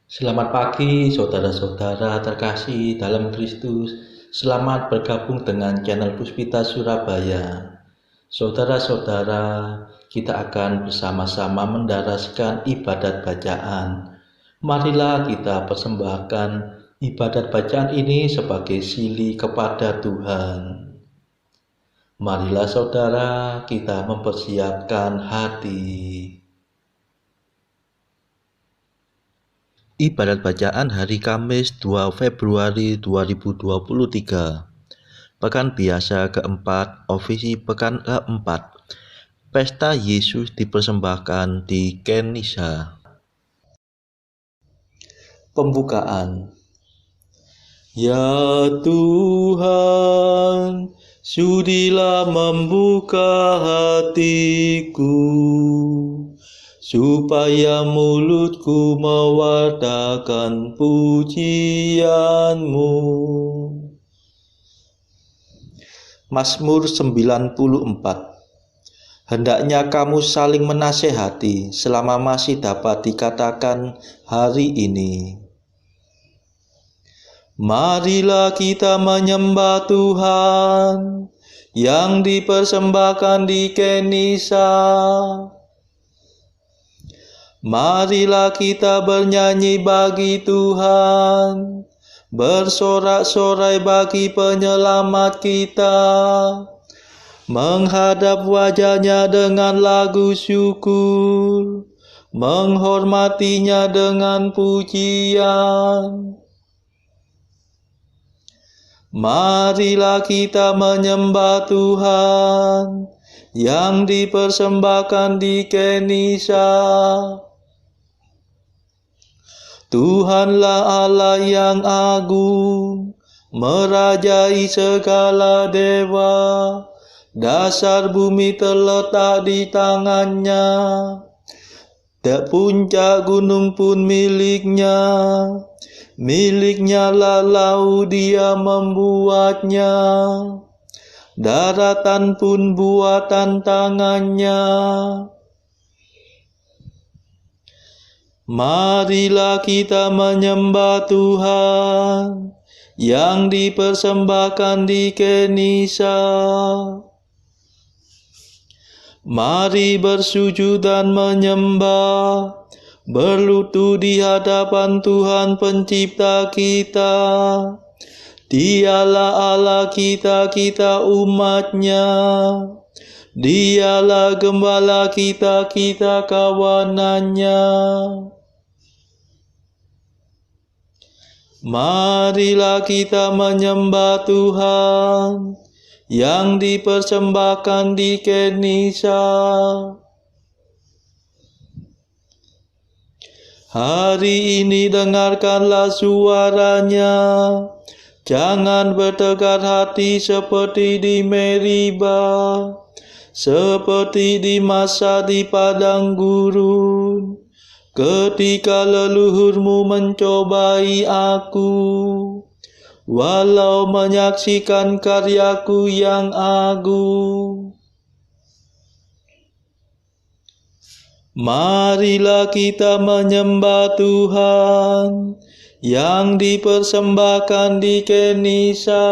Selamat pagi, saudara-saudara terkasih dalam Kristus. Selamat bergabung dengan channel Puspita Surabaya. Saudara-saudara, kita akan bersama-sama mendaraskan ibadat bacaan. Marilah kita persembahkan ibadat bacaan ini sebagai sili kepada Tuhan. Marilah saudara, kita mempersiapkan hati. Ibadat bacaan hari Kamis 2 Februari 2023. Pekan biasa keempat, ofisi pekan keempat. Pesta Yesus dipersembahkan di Kenisa. Pembukaan. Ya Tuhan, sudilah membuka hatiku, supaya mulutku mewartakan pujian-Mu. Mazmur 94. Hendaknya kamu saling menasehati selama masih dapat dikatakan hari ini. Marilah kita menyembah Tuhan yang dipersembahkan di Kenisa. Marilah kita bernyanyi bagi Tuhan, bersorak-sorai bagi penyelamat kita, menghadap wajahnya dengan lagu syukur, menghormatinya dengan pujian. Marilah kita menyembah Tuhan yang dipersembahkan di Kenisa. Tuhanlah Allah yang agung, merajai segala dewa. Dasar bumi terletak di tangannya, puncak gunung pun miliknya. Miliknya lah laut, dia membuatnya. Daratan pun buatan tangannya. Marilah kita menyembah Tuhan yang dipersembahkan di Kenisa. Mari bersujud dan menyembah, berlutut di hadapan Tuhan pencipta kita. Dialah Allah kita, kita umatnya. Dialah gembala kita, kita kawanannya. Marilah kita menyembah Tuhan yang dipersembahkan di Kenisa. Hari ini dengarkanlah suaranya. Jangan bertegar hati seperti di Meriba, seperti di masa di padang gurun, ketika leluhurmu mencobai aku, walau menyaksikan karyaku yang agung. Marilah kita menyembah Tuhan yang dipersembahkan di Kenisa.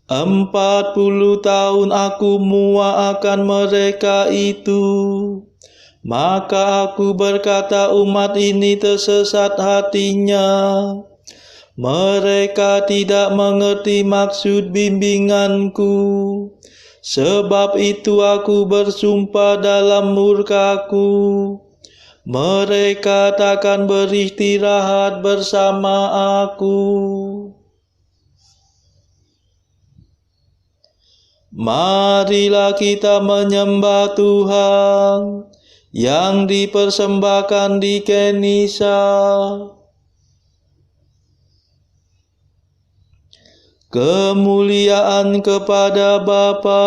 40 tahun aku muak akan mereka itu. Maka aku berkata, umat ini tersesat hatinya. Mereka tidak mengerti maksud bimbinganku. Sebab itu aku bersumpah dalam murkaku, mereka takkan beristirahat bersama aku. Marilah kita menyembah Tuhan yang dipersembahkan di Kenisa. Kemuliaan kepada Bapa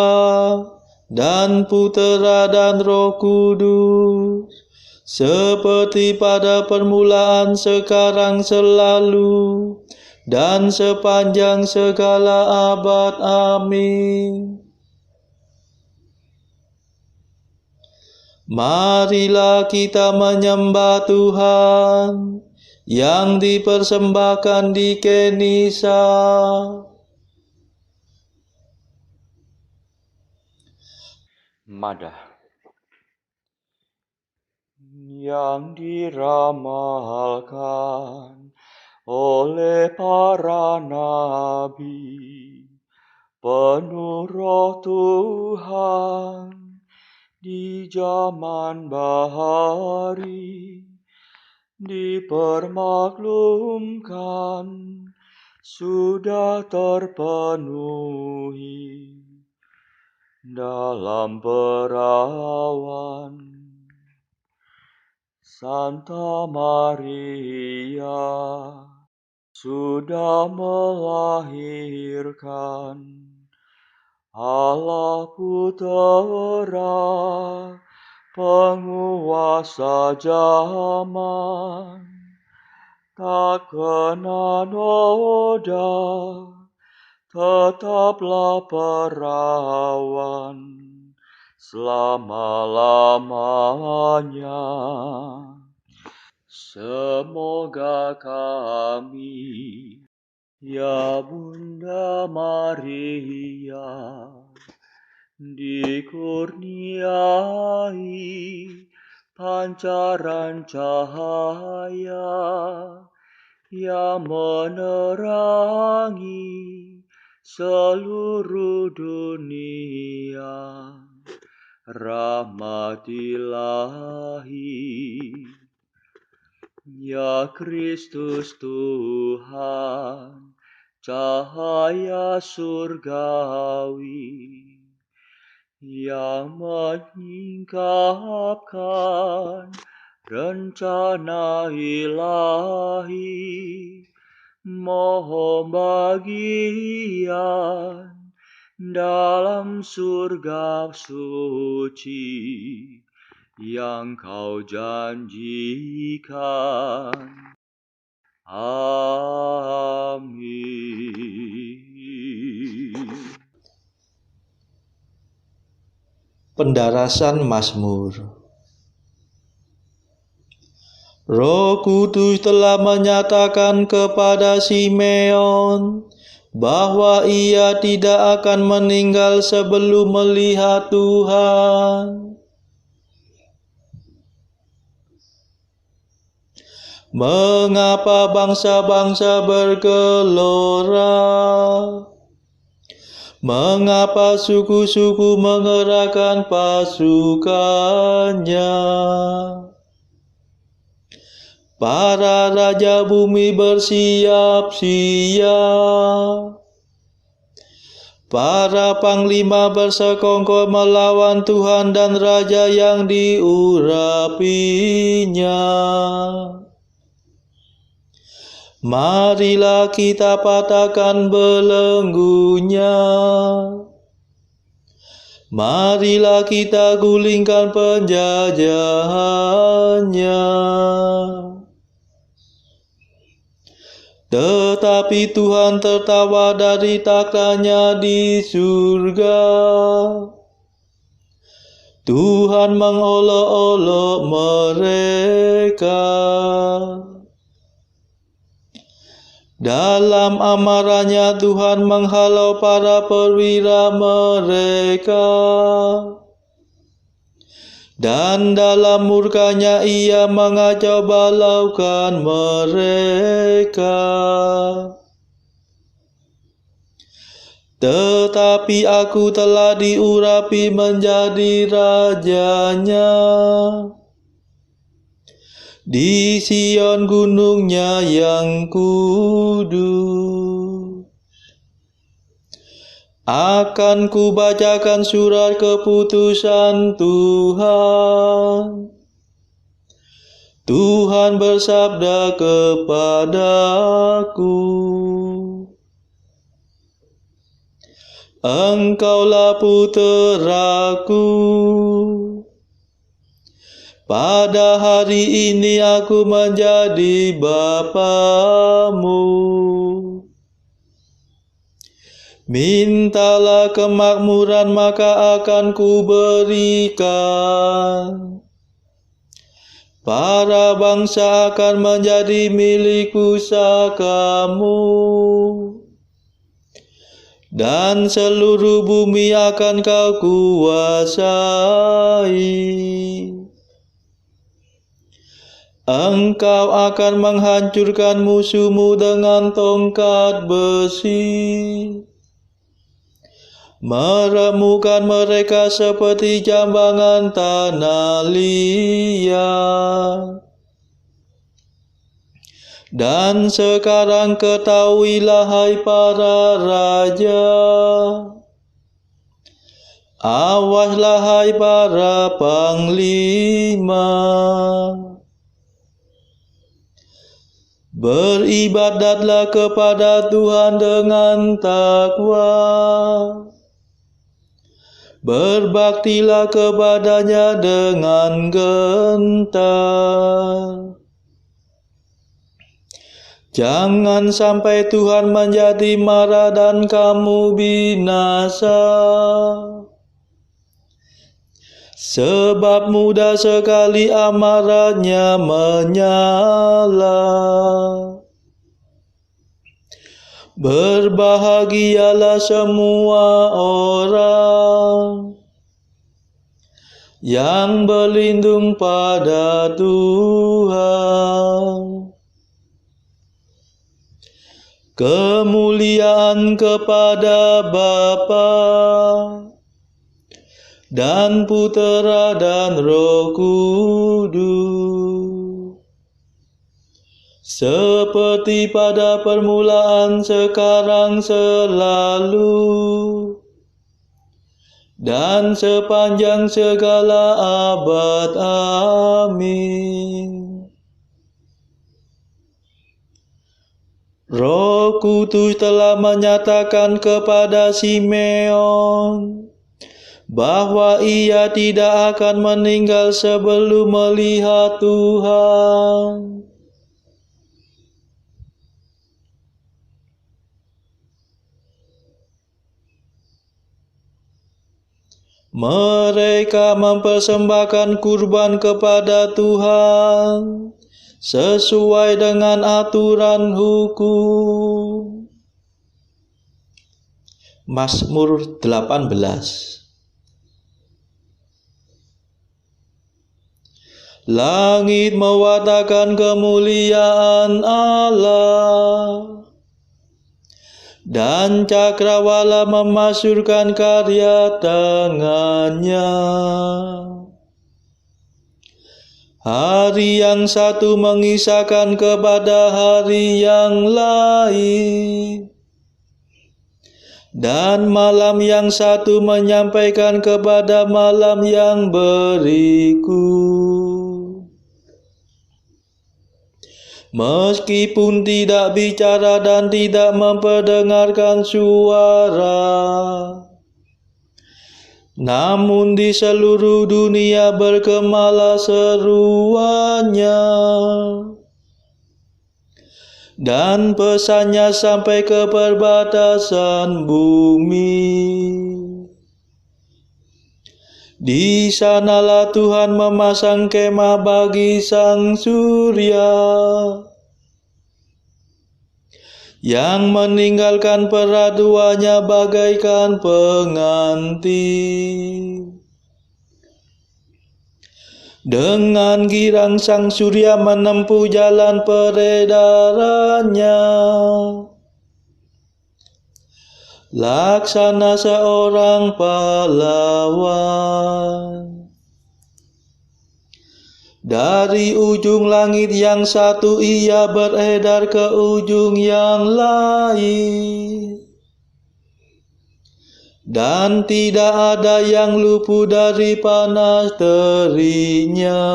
dan Putera dan Roh Kudus, seperti pada permulaan, sekarang, selalu, dan sepanjang segala abad. Amin. Marilah kita menyembah Tuhan yang dipersembahkan di Kenisa. Madah yang diramalkan oleh para nabi, penuh Roh Tuhan di zaman bahari, dipermaklumkan sudah terpenuhi dalam perawan Santa Maria sudah melahirkan Allah Putera, penguasa zaman, tak kena noda, tetaplah perawan selama-lamanya. Semoga kami, ya Bunda Maria, dikurniai pancaran cahaya yang menerangi seluruh dunia. Rahmat Ilahi, ya Kristus Tuhan, cahaya surgawi yang menyingkapkan rencana ilahi. Mohon bagian dalam surga suci yang kau janjikan. Amin. Pendarasan Mazmur. Roh Kudus telah menyatakan kepada Simeon bahwa ia tidak akan meninggal sebelum melihat Tuhan. Mengapa bangsa-bangsa bergelora? Mengapa suku-suku mengerahkan pasukannya? Para raja bumi bersiap-siap. Para panglima bersekongkol melawan Tuhan dan raja yang diurapinya. Marilah kita patahkan belenggunya. Marilah kita gulingkan penjajahannya. Tetapi Tuhan tertawa dari takhta-Nya di surga. Tuhan mengolok-olok mereka. Dalam amarahnya Tuhan menghalau para perwira mereka. Dan dalam murkanya ia mengacau balaukan mereka. Tetapi aku telah diurapi menjadi rajanya. Di Sion gunungnya yang kudus. Akan kubacakan surat keputusan Tuhan. Tuhan bersabda kepadaku, Engkaulah puteraku. Pada hari ini aku menjadi bapamu. Mintalah kemakmuran, maka akan kuberikan. Para bangsa akan menjadi milik pusakamu, dan seluruh bumi akan kau kuasai. Engkau akan menghancurkan musuhmu dengan tongkat besi, meremukkan mereka seperti jambangan tanah liat. Dan sekarang ketahuilah, hai para raja, awaslah, hai para panglima, beribadatlah kepada Tuhan dengan takwa, berbaktilah kepadanya dengan gentar. Jangan sampai Tuhan menjadi marah dan kamu binasa, sebab mudah sekali amarahnya menyala. Berbahagialah semua orang yang berlindung pada Tuhan. Kemuliaan kepada Bapa dan Putera dan Roh Kudus, seperti pada permulaan, sekarang, selalu, dan sepanjang segala abad. Amin. Roh Kudus telah menyatakan kepada Simeon bahwa ia tidak akan meninggal sebelum melihat Tuhan. Mereka mempersembahkan kurban kepada Tuhan sesuai dengan aturan hukum. Mazmur 18. Langit mewartakan kemuliaan Allah, dan cakrawala memasyurkan karya tangannya. Hari yang satu mengisahkan kepada hari yang lain, dan malam yang satu menyampaikan kepada malam yang berikut. Meskipun tidak bicara dan tidak memperdengarkan suara, namun di seluruh dunia bergemalah seruannya, dan pesannya sampai ke perbatasan bumi. Di sanalah Tuhan memasang kemah bagi sang surya, yang meninggalkan peraduannya bagaikan pengantin. Dengan girang sang surya menempuh jalan peredarannya, laksana seorang pahlawan. Dari ujung langit yang satu ia beredar ke ujung yang lain, dan tidak ada yang luput dari panas terinya.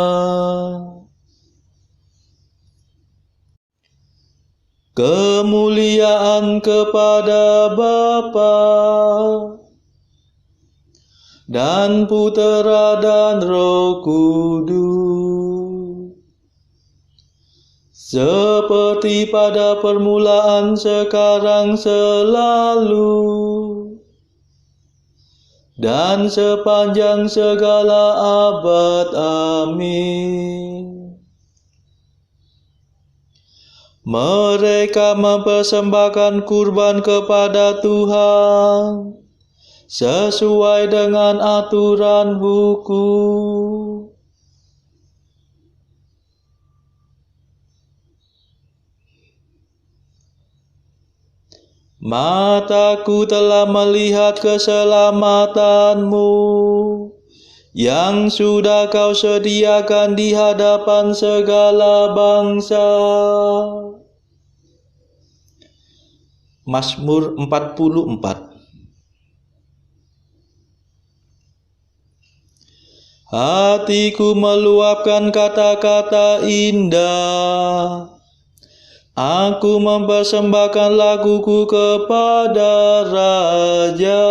Kemuliaan kepada Bapa dan Putera dan Roh Kudus, seperti pada permulaan, sekarang, selalu, dan sepanjang segala abad. Amin. Mereka mempersembahkan kurban kepada Tuhan sesuai dengan aturan hukum. Mataku telah melihat keselamatanmu yang sudah kau sediakan di hadapan segala bangsa. Mazmur 44. Hatiku meluapkan kata-kata indah. Aku mempersembahkan laguku kepada Raja.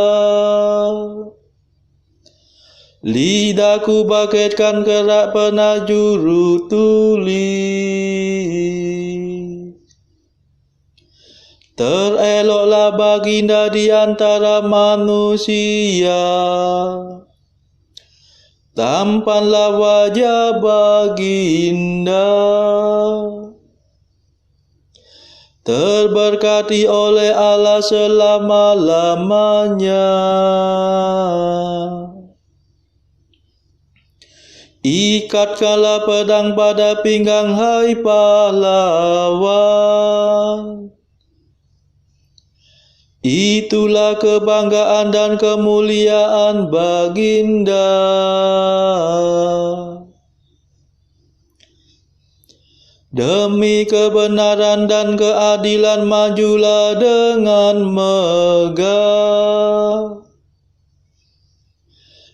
Lidahku bagaikan kerak penajuru tulis. Tereloklah baginda di antara manusia. Tampanlah wajah baginda. Terberkati oleh Allah selama-lamanya. Ikatkanlah pedang pada pinggang, hai pahlawan. Itulah kebanggaan dan kemuliaan baginda. Demi kebenaran dan keadilan majulah dengan megah,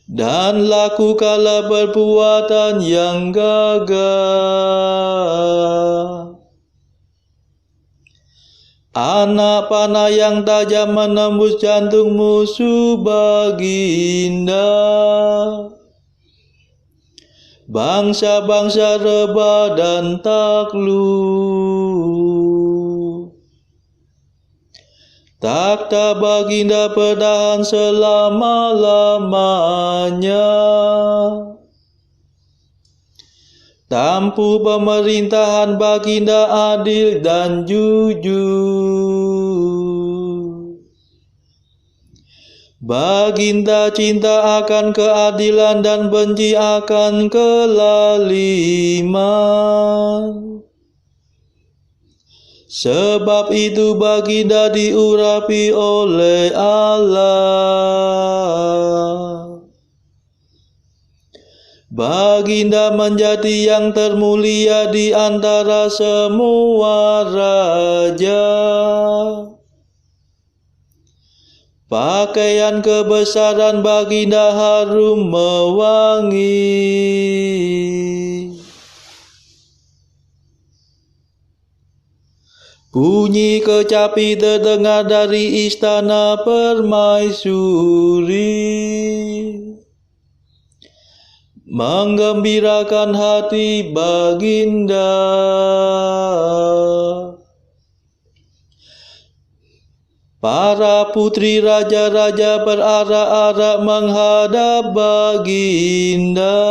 dan lakukanlah perbuatan yang gagah. Anak panah yang tajam menembus jantung musuh baginda. Bangsa-bangsa rebah dan takluk. Takhta baginda pertahan selama-lamanya. Tampu pemerintahan baginda adil dan jujur. Baginda cinta akan keadilan dan benci akan kelaliman. Sebab itu baginda diurapi oleh Allah. Baginda menjadi yang termulia di antara semua raja. Pakaian kebesaran baginda harum mewangi. Bunyi kecapi terdengar dari istana permaisuri, menggembirakan hati baginda. Para putri raja-raja berarak-arak menghadap baginda.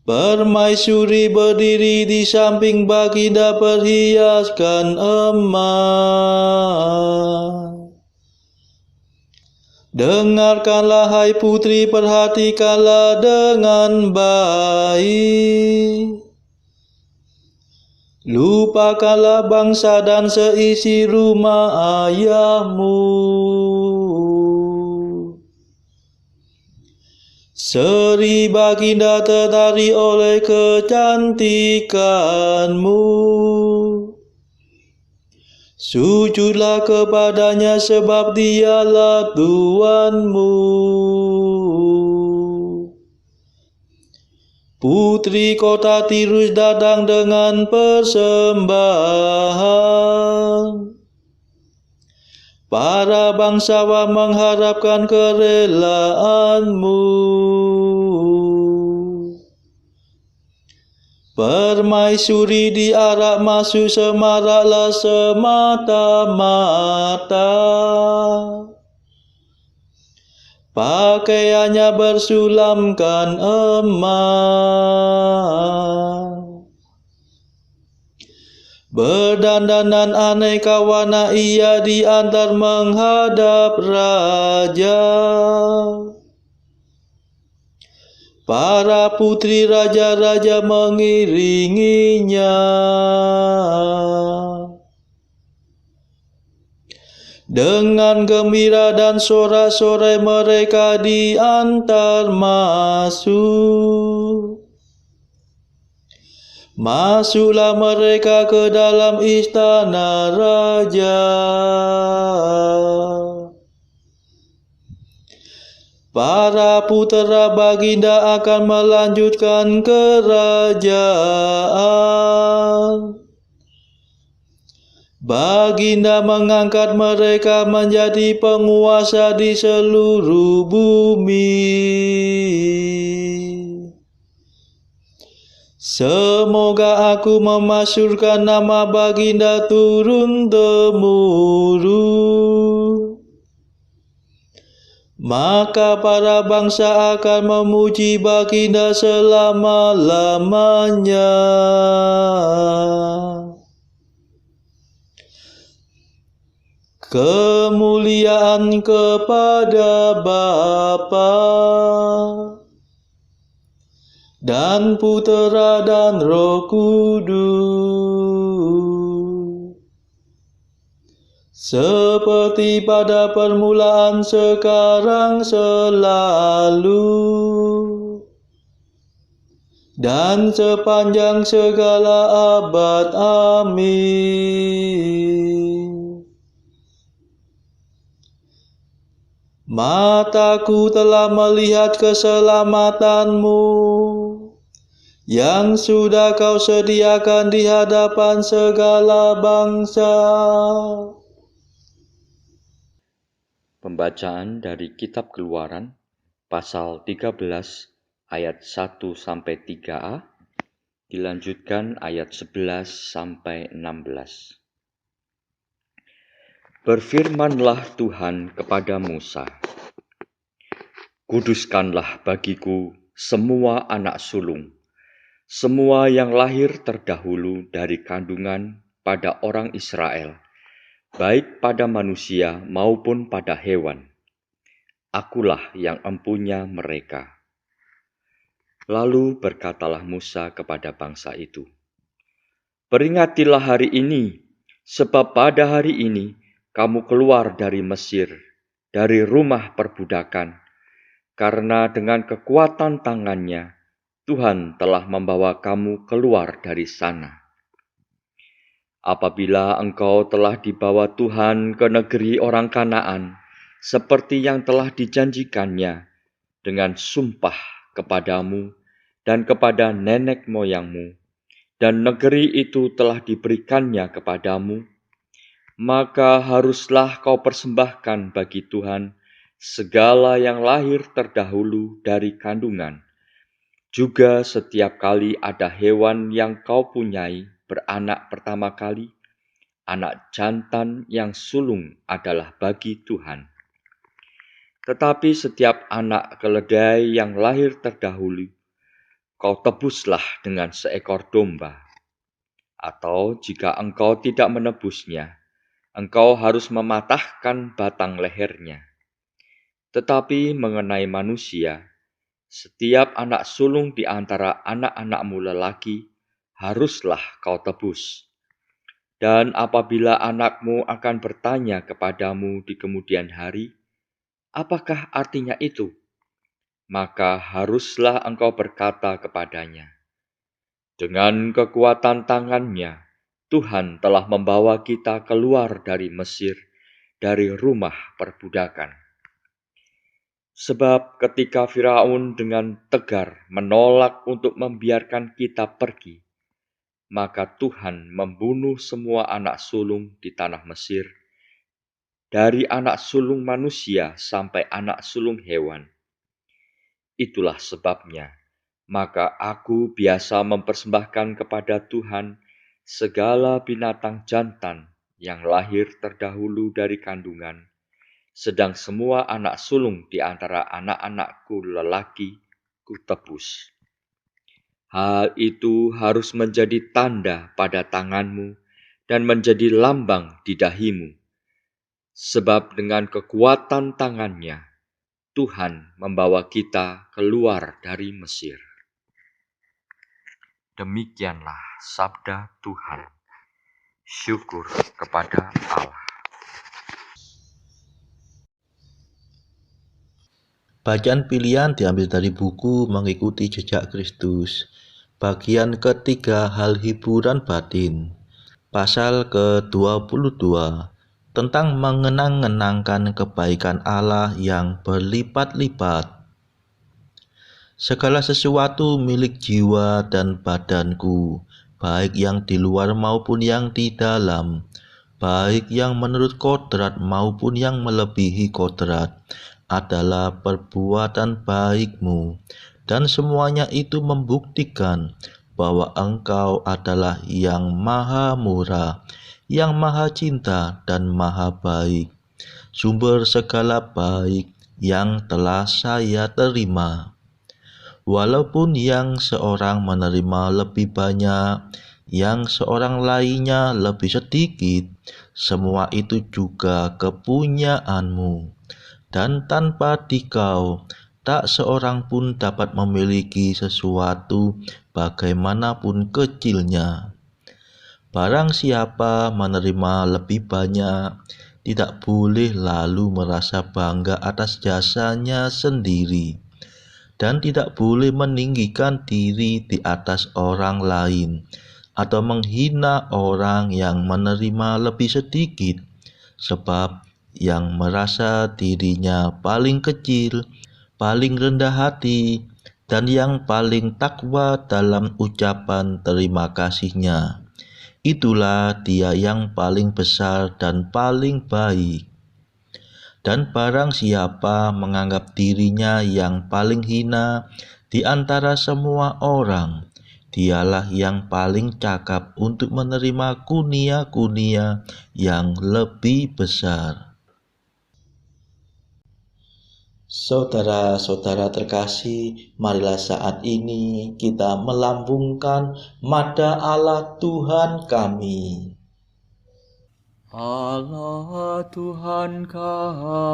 Permaisuri berdiri di samping baginda perhiaskan emas. Dengarkanlah hai putri, perhatikanlah dengan baik. Lupakanlah bangsa dan seisi rumah ayahmu. Seri baginda tertarik oleh kecantikanmu. Sujudlah kepadanya sebab dialah Tuanmu. Putri kota Tirus datang dengan persembahan. Para bangsawan mengharapkan kerelaanmu. Permaisuri diarak masuk semaraklah semata-mata. Pakaiannya bersulamkan emas. Berdandanan aneka warna ia diantar menghadap raja. Para putri raja-raja mengiringinya. Dengan gembira dan sorak-sorai mereka diantar masuk. Masuklah mereka ke dalam istana raja. Para putera baginda akan melanjutkan kerajaan. Baginda mengangkat mereka menjadi penguasa di seluruh bumi. Semoga aku memasyurkan nama baginda turun-temurun. Maka para bangsa akan memuji baginda selama-lamanya. Kemuliaan kepada Bapa dan Putera dan Roh Kudus, seperti pada permulaan, sekarang, selalu, dan sepanjang segala abad. Amin. Mataku telah melihat keselamatanmu, yang sudah kau sediakan di hadapan segala bangsa. Pembacaan dari Kitab Keluaran, pasal 13, ayat 1-3a, dilanjutkan ayat 11-16. Berfirmanlah Tuhan kepada Musa, "Kuduskanlah bagiku semua anak sulung, semua yang lahir terdahulu dari kandungan pada orang Israel, baik pada manusia maupun pada hewan. Akulah yang empunya mereka." Lalu berkatalah Musa kepada bangsa itu, "Peringatilah hari ini, sebab pada hari ini kamu keluar dari Mesir, dari rumah perbudakan, karena dengan kekuatan tangannya Tuhan telah membawa kamu keluar dari sana. Apabila engkau telah dibawa Tuhan ke negeri orang Kanaan, seperti yang telah dijanjikannya dengan sumpah kepadamu dan kepada nenek moyangmu, dan negeri itu telah diberikannya kepadamu, maka haruslah kau persembahkan bagi Tuhan segala yang lahir terdahulu dari kandungan. Juga setiap kali ada hewan yang kau punyai beranak pertama kali, anak jantan yang sulung adalah bagi Tuhan. Tetapi setiap anak keledai yang lahir terdahulu, kau tebuslah dengan seekor domba. Atau jika engkau tidak menebusnya, engkau harus mematahkan batang lehernya. Tetapi mengenai manusia, setiap anak sulung di antara anak-anakmu lelaki haruslah kau tebus. Dan apabila anakmu akan bertanya kepadamu di kemudian hari, apakah artinya itu? Maka haruslah engkau berkata kepadanya, dengan kekuatan tangannya, Tuhan telah membawa kita keluar dari Mesir, dari rumah perbudakan. Sebab ketika Firaun dengan tegar menolak untuk membiarkan kita pergi, maka Tuhan membunuh semua anak sulung di tanah Mesir, dari anak sulung manusia sampai anak sulung hewan. Itulah sebabnya maka aku biasa mempersembahkan kepada Tuhan segala binatang jantan yang lahir terdahulu dari kandungan, sedang semua anak sulung di antara anak-anakku lelaki kutebus. Hal itu harus menjadi tanda pada tanganmu dan menjadi lambang di dahimu, sebab dengan kekuatan tangannya Tuhan membawa kita keluar dari Mesir. Demikianlah sabda Tuhan. Syukur kepada Allah. Bacaan pilihan diambil dari buku Mengikuti Jejak Kristus. Bagian ketiga, hal hiburan batin. Pasal ke-22 tentang mengenang-enangkan kebaikan Allah yang berlipat-lipat. Segala sesuatu milik jiwa dan badanku, baik yang di luar maupun yang di dalam, baik yang menurut kodrat maupun yang melebihi kodrat, adalah perbuatan baikmu, dan semuanya itu membuktikan bahwa Engkau adalah yang maha murah, yang maha cinta dan maha baik, sumber segala baik yang telah saya terima. Walaupun yang seorang menerima lebih banyak, yang seorang lainnya lebih sedikit, semua itu juga kepunyaanmu. Dan tanpa dikau, tak seorang pun dapat memiliki sesuatu bagaimanapun kecilnya. Barang siapa menerima lebih banyak, tidak boleh lalu merasa bangga atas jasanya sendiri, dan tidak boleh meninggikan diri di atas orang lain, atau menghina orang yang menerima lebih sedikit, sebab yang merasa dirinya paling kecil, paling rendah hati, dan yang paling takwa dalam ucapan terima kasihnya, itulah dia yang paling besar dan paling baik. Dan barang siapa menganggap dirinya yang paling hina di antara semua orang, dialah yang paling cakap untuk menerima kunia-kunia yang lebih besar. Saudara-saudara terkasih, marilah saat ini kita melambungkan mada Allah Tuhan kami. Allah Tuhan kami,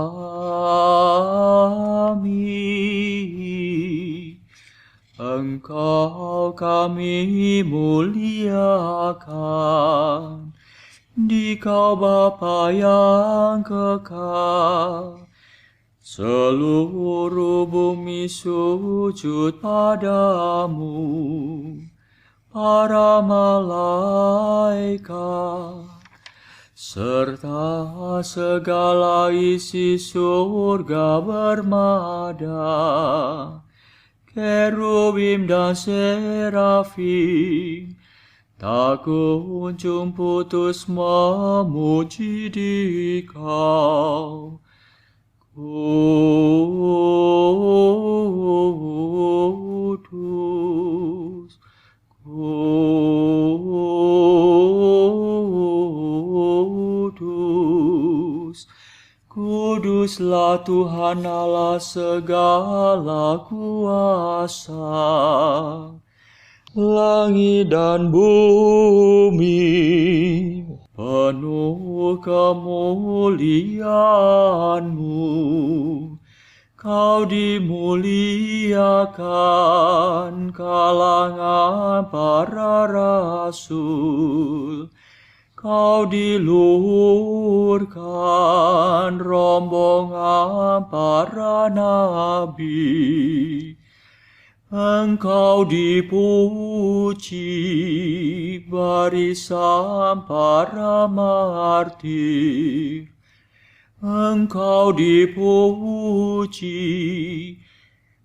Engkau kami muliakan, Dikau Bapa yang kekal. Seluruh bumi sujud padamu, para malaikat, serta segala isi surga bermada, kerubim dan serafim, tak kunjung putus memuji Dikau. Kudus, kudus, kuduslah Tuhan Allah segala kuasa. Langit dan bumi penuh kemuliaan-Mu. Kau dimuliakan kalangan para rasul. Kau diluhurkan rombongan para nabi. Engkau dipuji barisan para martir. Engkau dipuji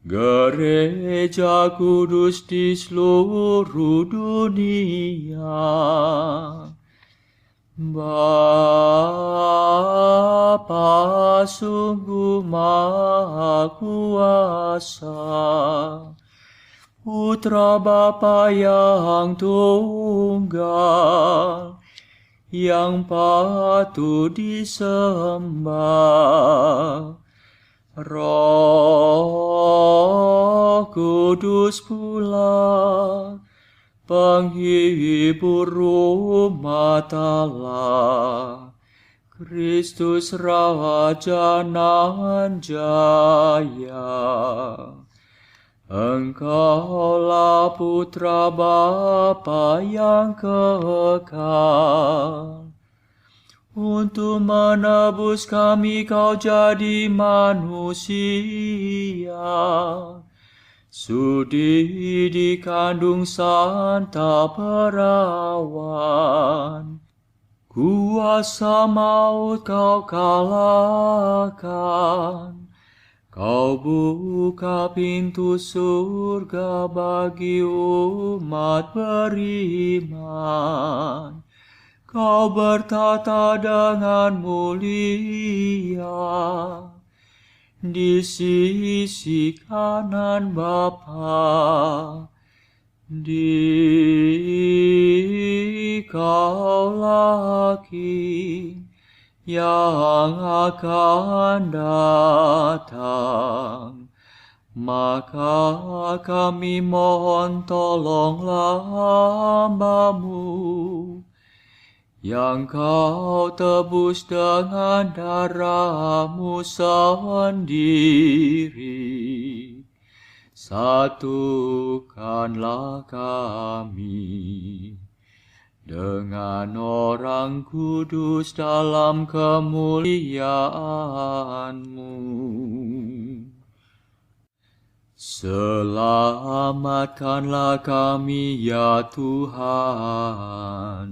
gereja kudus di seluruh dunia. Bapa sungguh maha kuasa, Putra Bapa yang tunggal, yang patut disembah. Roh Kudus pula, penghibur umat Allah, Kristus Raja nan jaya. Engkaulah Putra Bapa yang kekal. Untuk menebus kami kau jadi manusia. Sudi dikandung Santa Perawan. Kuasa maut kau kalahkan. Kau buka pintu surga bagi umat beriman. Kau bertata dengan mulia di sisi kanan Bapa. Dikaulah King yang akan datang. Maka kami mohon tolonglah hamba-Mu yang kau tebus dengan darah-Mu sendiri. Satukanlah kami dengan orang kudus dalam kemuliaan-Mu. Selamatkanlah kami ya Tuhan.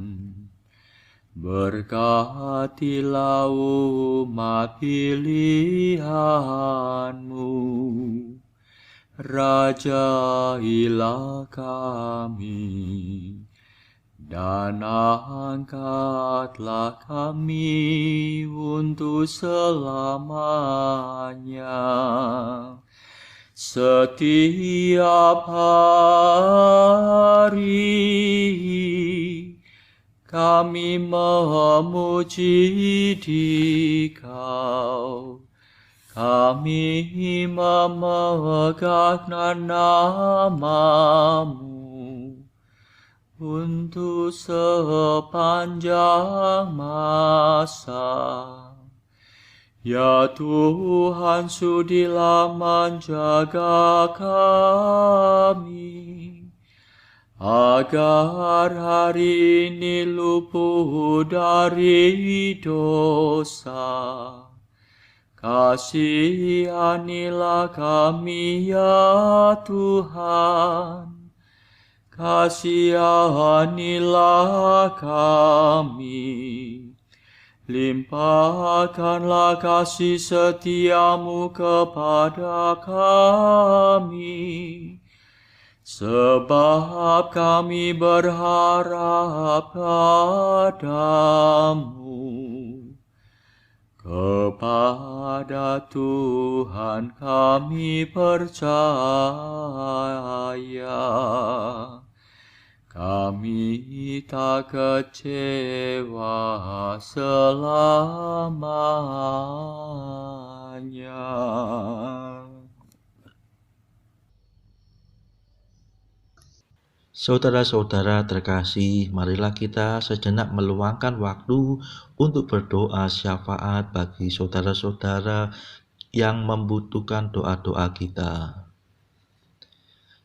Berkatilah umat pilihan-Mu. Rajailah kami. Dan angkatlah kami untuk selamanya. Setiap hari kami memuji Dikau. Kami memegang nama-Mu untuk sepanjang masa. Ya Tuhan, sudilah menjaga kami, agar hari ini luput dari dosa. Kasihanilah kami ya Tuhan. Kasihanilah kami, limpahkanlah kasih setia-Mu kepada kami, sebab kami berharap padamu. Kepada Tuhan kami percaya. Kami tak kecewa selamanya. Saudara-saudara terkasih, marilah kita sejenak meluangkan waktu untuk berdoa syafaat bagi saudara-saudara yang membutuhkan doa-doa kita.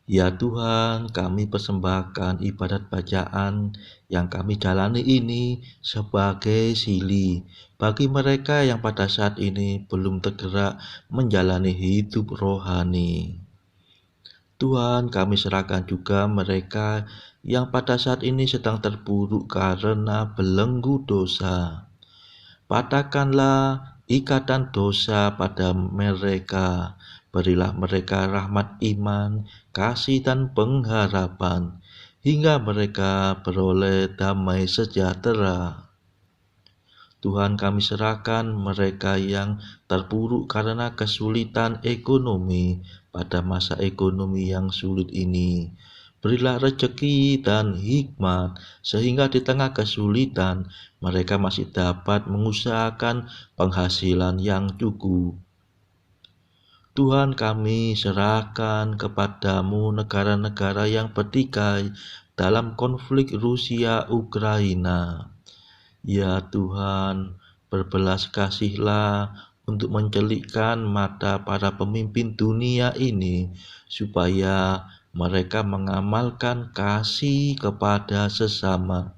Ya Tuhan, kami persembahkan ibadat bacaan yang kami jalani ini sebagai sili bagi mereka yang pada saat ini belum tergerak menjalani hidup rohani. Tuhan, kami serahkan juga mereka yang pada saat ini sedang terpuruk karena belenggu dosa. Patahkanlah ikatan dosa pada mereka. Berilah mereka rahmat iman, kasih dan pengharapan, hingga mereka beroleh damai sejahtera. Tuhan, kami serahkan mereka yang terpuruk karena kesulitan ekonomi pada masa ekonomi yang sulit ini. Berilah rezeki dan hikmat, sehingga di tengah kesulitan mereka masih dapat mengusahakan penghasilan yang cukup. Tuhan, kami serahkan kepadamu negara-negara yang bertikai dalam konflik Rusia-Ukraina. Ya Tuhan, berbelas kasihlah untuk mencelikkan mata para pemimpin dunia ini, supaya mereka mengamalkan kasih kepada sesama.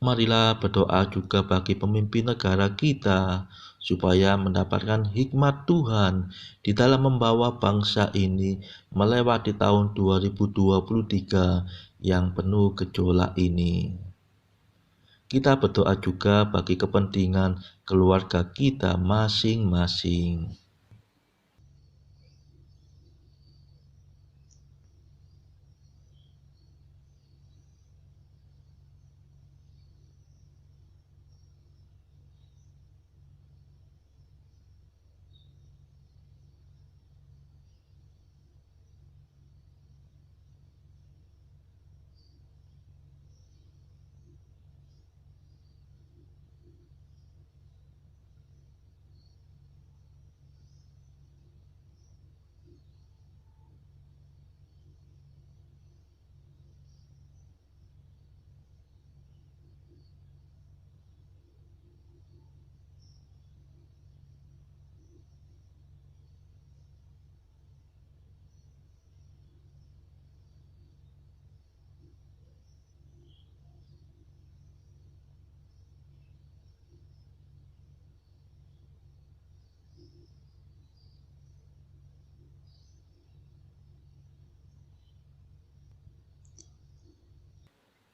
Marilah berdoa juga bagi pemimpin negara kita, supaya mendapatkan hikmat Tuhan di dalam membawa bangsa ini melewati tahun 2023 yang penuh gejolak ini. Kita berdoa juga bagi kepentingan keluarga kita masing-masing.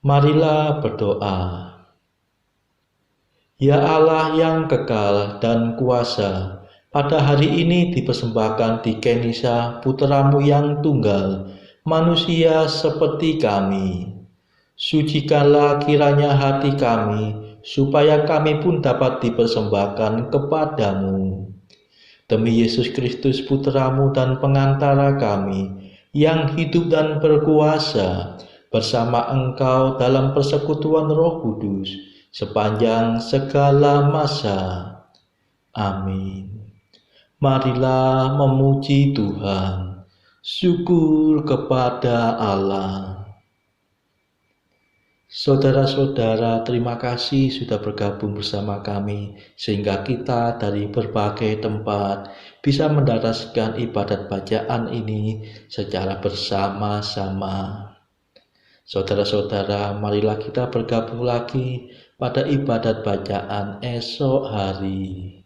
Marilah berdoa. Ya Allah yang kekal dan kuasa, pada hari ini dipersembahkan di Kenisa putramu yang tunggal, manusia seperti kami. Sucikanlah kiranya hati kami, supaya kami pun dapat dipersembahkan kepadamu. Demi Yesus Kristus putramu dan pengantara kami, yang hidup dan berkuasa bersama Engkau dalam persekutuan Roh Kudus, sepanjang segala masa. Amin. Marilah memuji Tuhan. Syukur kepada Allah. Saudara-saudara, terima kasih sudah bergabung bersama kami, sehingga kita dari berbagai tempat bisa mendapatkan ibadat bacaan ini secara bersama-sama. Saudara-saudara, marilah kita bergabung lagi pada ibadat bacaan esok hari.